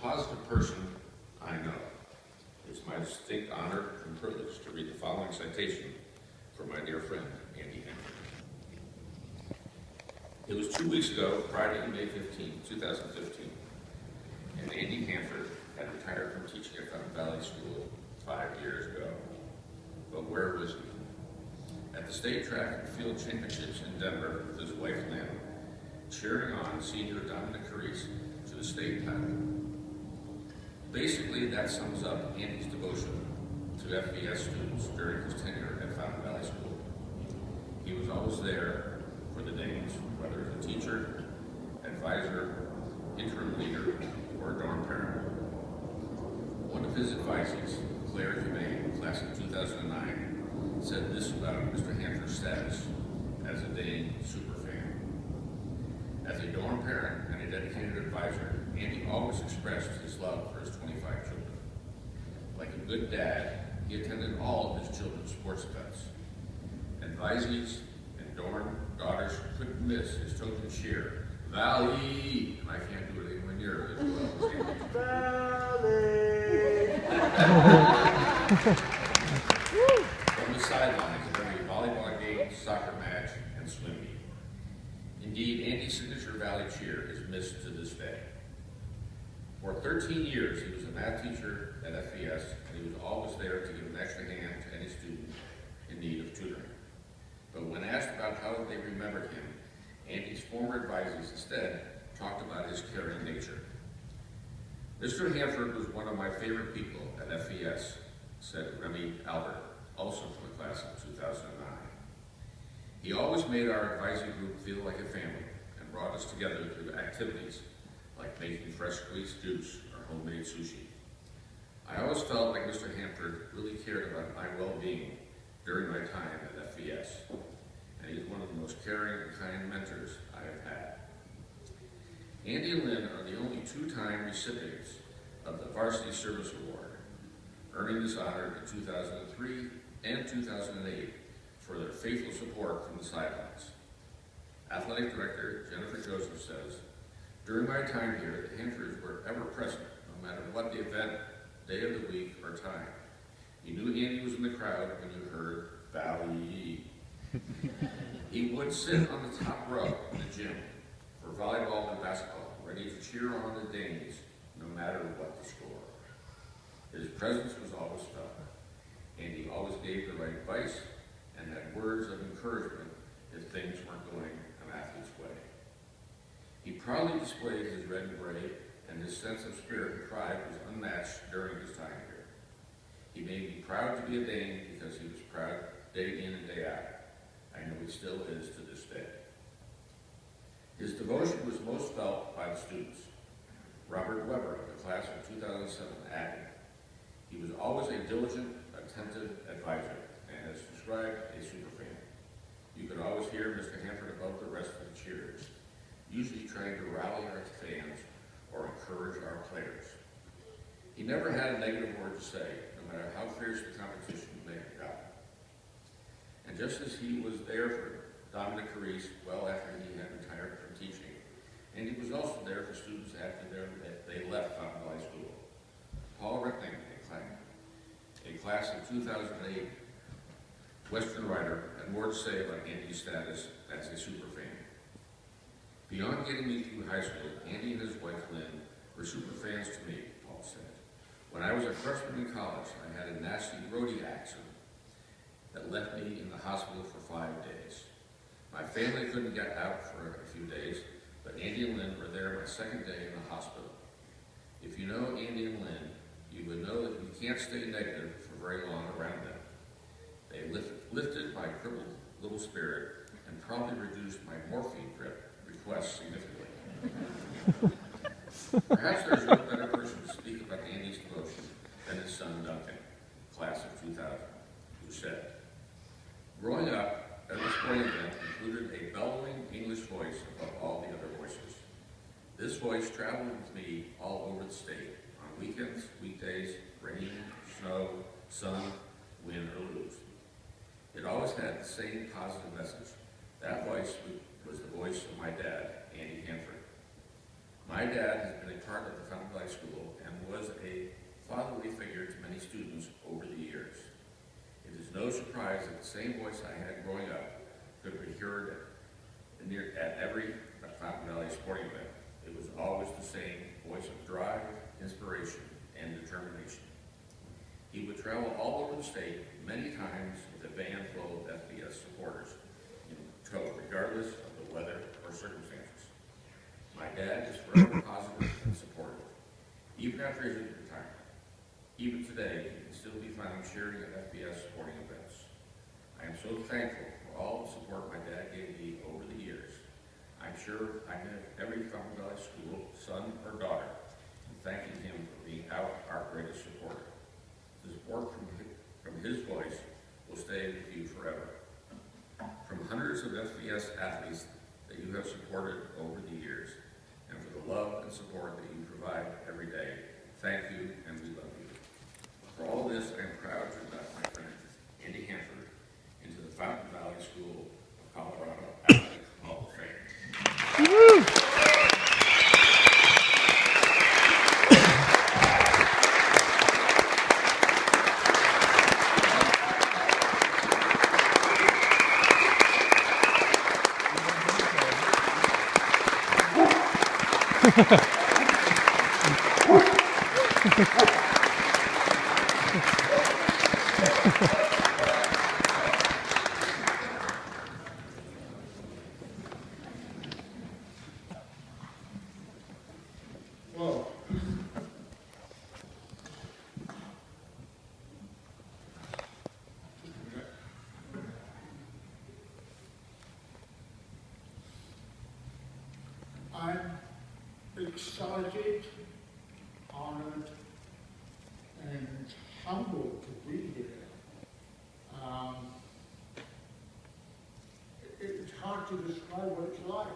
positive person I know. It's my distinct honor and privilege to read the following citation from my dear friend, Andy Handford. It was 2 weeks ago, Friday, May 15, 2015, and Andy Handford had retired from teaching at Fountain Valley School 5 years ago. But where was he? At the state track and field championships in Denver with his wife Lynn, cheering on senior Dominic Carice to the state title. Basically, that sums up Andy's devotion to FVS students during his tenure at Fountain Valley School. He was always there for the Danes, whether as a teacher, advisor, interim leader, or dorm parent. One of his advisees, Claire Humane, class of 2009, said this about Mr. Handford's status as a Dane superfan. As a dorm parent and a dedicated advisor, Andy always expressed his love for his 25 children. Like a good dad, he attended all of his children's sports events. Advisees and dorm daughters couldn't miss his token cheer, Valley! And I can't do it anywhere near as well as Andy. Valley! From the sidelines of every volleyball game, soccer match, and swim meet. Indeed, Andy's signature Valley cheer is missed to this day. For 13 years, he was a math teacher at FVS, and he was always there to give an extra hand to any student in need of tutoring. But when asked about how they remembered him, Andy's former advisors instead talked about his caring nature. Mr. Handford was one of my favorite people at FVS, said Remy Albert, also from the class of 2009. He always made our advisory group feel like a family and brought us together through activities like making fresh squeezed juice or homemade sushi. I always felt like Mr. Handford really cared about my well-being during my time at FVS, and he's one of the most caring and kind mentors I have had. Andy and Lynn are the only two-time recipients of the Varsity Service Award, earning this honor in 2003 and 2008 for their faithful support from the sidelines. Athletic Director Jennifer Joseph says, "During my time here, the Handfords were ever present, no matter what the event, day of the week, or time. You knew Andy was in the crowd when you heard Valley. He would sit on the top row in the gym for volleyball and basketball, ready to cheer on the Danes, no matter what the score. His presence was always felt. Andy always gave the right advice and had words of encouragement if things weren't going an athlete's way. He proudly displayed his red and gray, and his sense of spirit and pride was unmatched during his time here. He made me proud to be a Dane because he was proud day in and day out. I know he still is to this day." His devotion was most felt by the students. Robert Weber of the class of 2007 added, "He was always a diligent, attentive advisor and as described a superfan. You could always hear Mr. Handford above the rest of the cheers, usually trying to rally our fans or encourage our players. He never had a negative word to say, no matter how fierce the competition may have gotten. And just as he was there for Dominic Carice well after he had retired from teaching, and he was also there for students after they left Fountain Valley School. Paul Rickling, a class of 2008 Western writer, had more to say about Andy's status as a superfan. Beyond getting me through high school, Andy and his wife Lynn were superfans to me, Paul said. When I was a freshman in college, I had a nasty roadie accident that left me in the hospital for 5 days. My family couldn't get out for a few days, but Andy and Lynn were there my second day in the hospital. If you know Andy and Lynn, you would know that you can't stay negative for very long around them. They lifted my crippled little spirit and probably reduced my morphine drip requests significantly. Perhaps there's no better person to speak about Andy's devotion than his son Duncan, class of 2000, who said, "Growing up, every sporting event included a bellowing English voice above all the other voices. This voice traveled with me all over the state, on weekends, weekdays, rain, snow, sun, win or lose. It always had the same positive message. That voice was the voice of my dad, Andy Handford. My dad has been a part of the Fountain Valley School was a fatherly figure to many students over the years. It is no surprise that the same voice I had growing up could be heard at every Fountain Valley sporting event. It was always the same voice of drive, inspiration, and determination. He would travel all over the state many times with a van full of FVS supporters in tow, regardless of the weather or circumstances. My dad is forever positive and supportive, even after his retirement. Even today, he can still be found cheering at FVS sporting events. I am so thankful for all the support my dad gave me over the years. I'm sure I have every Fountain Valley School, son or daughter, thanking him for being our greatest supporter. The support from his voice will stay with you forever. From hundreds of FVS athletes that you have supported over the years, and for the love and support that you provide every day, thank you and we love you. For all this, I am proud to induct my friend Andy Handford into the Fountain Valley School of Colorado Athletic Hall of Fame. Well, I'm excited, honored, and humbled to be here. It's hard to describe what it's like.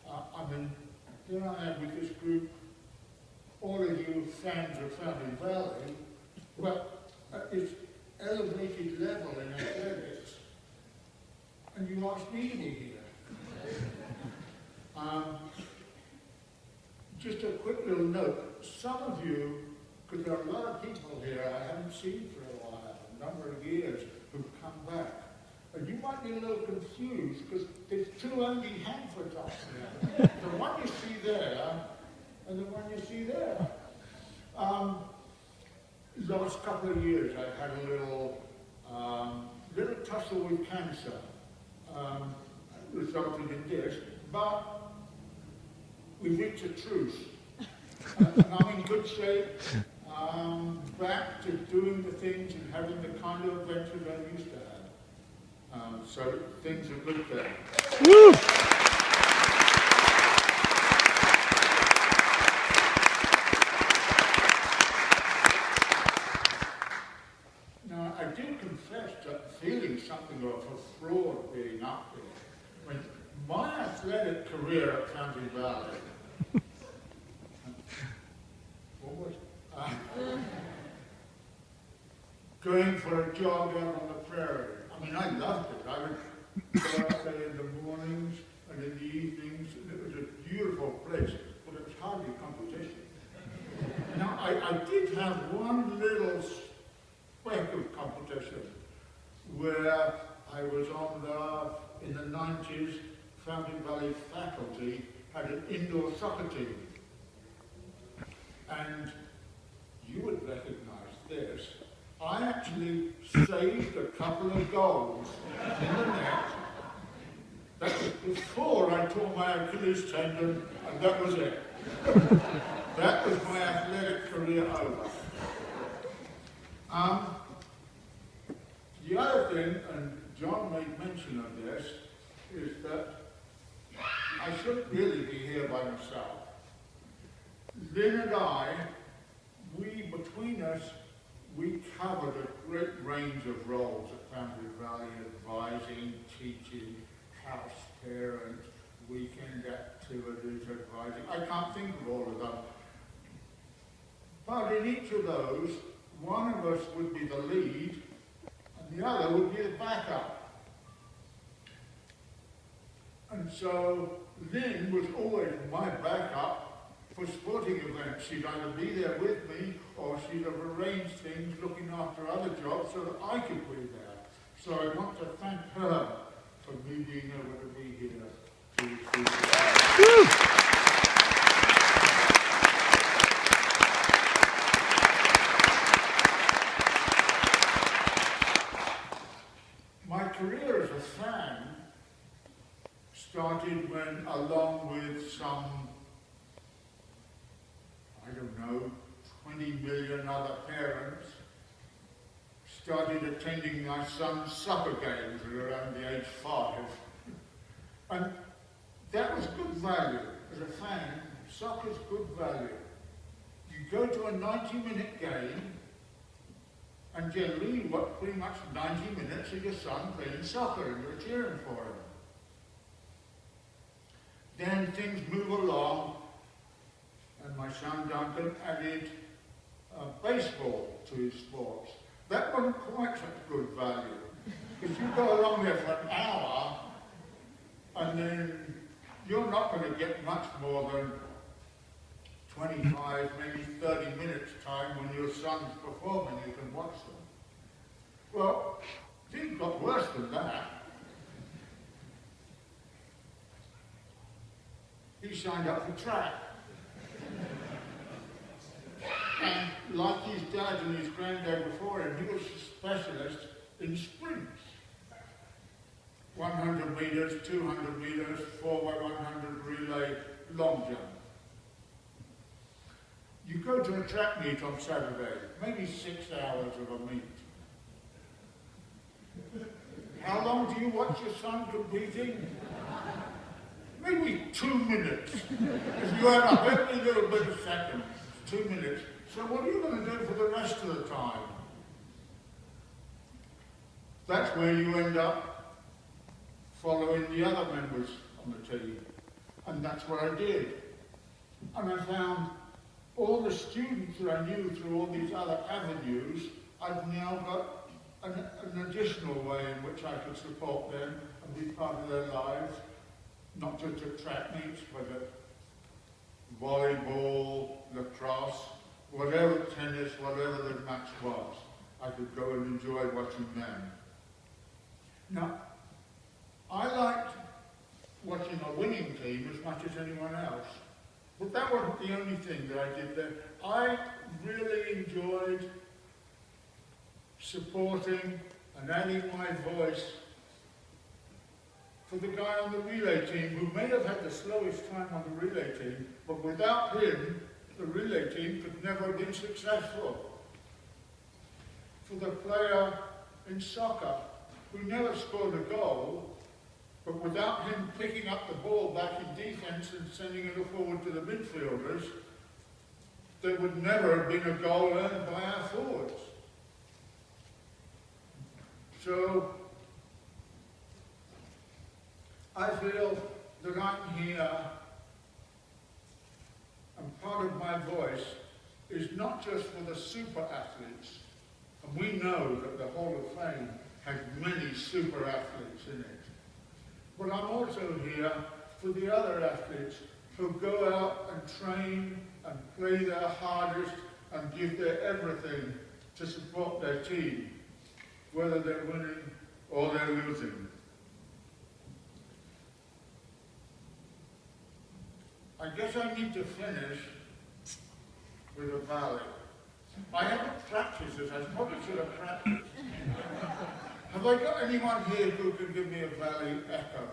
I mean, here I am with this group, all of you fans of Fountain Valley, but at this elevated level in athletics, and you asked me to be here. Just a quick little note, some of you, because there are a lot of people here I haven't seen for a while, a number of years, who've come back. And you might be a little confused, because there's two Andy Handfords up there. The one you see there, and the one you see there. The last couple of years I had a little tussle with cancer, resulted in this, but we've reached a truce. And I'm in good shape, back to doing the things and having the kind of adventures I used to have. So things are good there. Woo! Now, I do confess to feeling something of a fraud being up here. When my athletic career at Fountain Valley, what was going for a jog out on the prairie. I mean, I loved it. I would go out there in the mornings and in the evenings, and it was a beautiful place, but it was hardly competition. Now, I did have one little speck of competition where I was in the 90s, Fountain Valley faculty had an indoor soccer team. And you would recognize this. I actually saved a couple of goals in the net. That was before I tore my Achilles tendon, and that was it. That was my athletic career over. The other thing, and John made mention of this, is that I shouldn't really be here by myself. Lynn and I, between us, we covered a great range of roles at Fountain Valley, advising, teaching, house parent, weekend activities, advising. I can't think of all of them. But in each of those, one of us would be the lead, and the other would be the backup. And so Lynn was always my backup for sporting events. She'd either be there with me or she'd have arranged things looking after other jobs so that I could be there. So I want to thank her for me being able to be here. My career as a fan started when, along with some, I don't know, 20 million other parents, started attending my son's soccer games at around the age 5. And that was good value. As a fan, soccer's good value. You go to a 90-minute game, and generally you got pretty much 90 minutes of your son playing soccer, and you're cheering for him. Then things move along, and my son Duncan added baseball to his sports. That wasn't quite such good value, because you go along there for an hour, and then you're not going to get much more than 25, maybe 30 minutes time when your son's performing, you can watch them. Well, things got worse than that. He signed up for track. And like his dad and his granddad before him, he was a specialist in sprints. 100 metres, 200 metres, 4x100 relay, long jump. You go to a track meet on Saturday, maybe 6 hours of a meet. How long do you watch your son competing? Maybe 2 minutes. If you add up every little bit of seconds, 2 minutes. So what are you going to do for the rest of the time? That's where you end up following the other members on the team. And that's what I did. And I found all the students that I knew through all these other avenues, I've now got an additional way in which I could support them and be part of their lives, not just at track meets, but at volleyball, lacrosse, whatever, tennis, whatever the match was. I could go and enjoy watching them. Now, I liked watching a winning team as much as anyone else. But that wasn't the only thing that I did there. I really enjoyed supporting and adding my voice for the guy on the relay team who may have had the slowest time on the relay team, but without him, the relay team could never have been successful. For the player in soccer who never scored a goal, but without him picking up the ball back in defense and sending it forward to the midfielders, there would never have been a goal earned by our forwards. So, I feel that I'm here, and part of my voice is not just for the super athletes, and we know that the Hall of Fame has many super athletes in it. But I'm also here for the other athletes who go out and train and play their hardest and give their everything to support their team, whether they're winning or they're losing. I guess I need to finish with a valley. I haven't practiced it, I probably should have practiced. Have I got anyone here who can give me a valley echo?